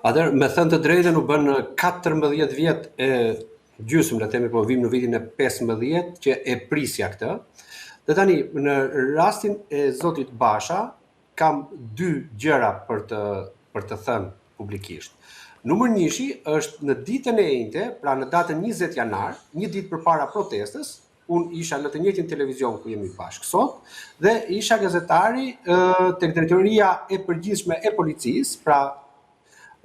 Atëherë, me thënë të drejtën, u bën 14 vjet e gjysmë, le të themi, po vim në vitin e 15 që e prisja këtë. Dhe tani, në rastin e zotit Basha, kam dy gjëra për të thënë publikisht. Numër njëshi është në ditën e njëjtë, pra në datën 20 janar, një ditë përpara protestës, unë isha në të njëjtin televizion ku jemi bashkë sot, dhe isha gazetari tek drejtoria e përgjithshme e policisë, pra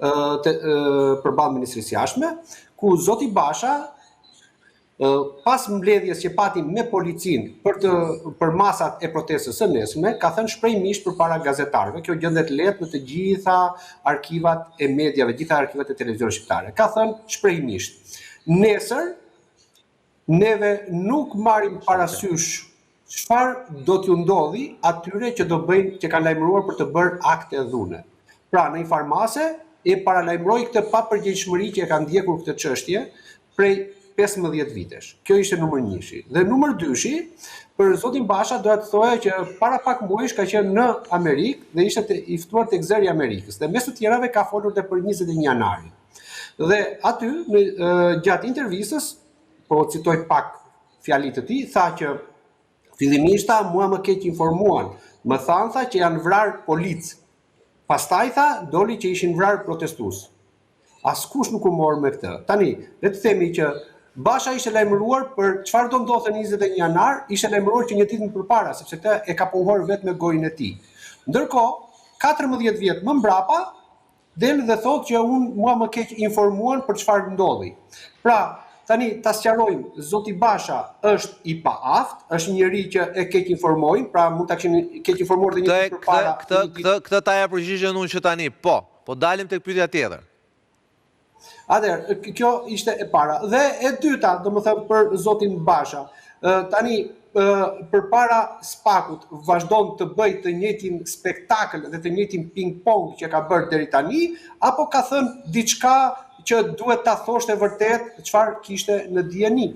përballë Ministrisë Jashtme, ku zoti Basha, pas mbledhjes që patim me policinë për masat e protestës së nesërme, ka thënë shprehmisht përpara gazetarëve, kjo gjendet lehtë në të gjitha arkivat e mediave, gjitha arkivat e televizionit shqiptare. Ka thënë shprehmisht: nesër neve nuk marrim parasysh çfarë do t'ju ndodhi atyre që do bëjnë, që kanë lajmëruar për të bërë akte dhune. Pra, në një farmase e paralajmëroi këtë papërgjegjshmëri që e ka ndjekur këtë çështje prej 15 vitesh. Kjo ishte numër njëshi. Dhe numër dyshi, për zotin Basha doja të thoja që para pak muajsh ka qenë në Amerikë dhe ishte i ftuar tek zëri i Amerikës. Dhe mes të tjerave ka folur edhe për 21 janarin. Dhe aty, gjatë intervistës, po citoj pak fjalit të tij, tha që fillimisht mua më keq informuan, më thanë tha që janë vrarë policë. Pastaj tha doli që ishin vrarë protestues. Askush nuk u mor me këtë. Tani, le të themi që Basha ishte lajmëruar për çfarë do ndodhte 21 janar, ishte lajmëruar që një ditë më përpara, sepse këtë e ka pohor vetë me gojën e tij. Ndërkohë, 14 vjet më mbrapa, del dhe thotë që mua më keq informuan për çfarë ndodhi. Pra, tani ta sqarojmë, zoti Basha është i paaft, është njëri që e keq informojnë, pra mund ta kishin keq informuar dhe një ditë përpara. Këtë ta ja përgjigjen unë që tani, po dalim tek pyetja tjetër. Atëherë, kjo ishte e para. Dhe e dyta, domethënë për zotin Basha, tani përpara Spakut vazhdon të bëjë të njëjtin spektakël dhe të njëjtin ping-pong që ka bërë deri tani, apo ka thënë diçka që duhet ta thoshte vërtet çfarë kishte në dieni?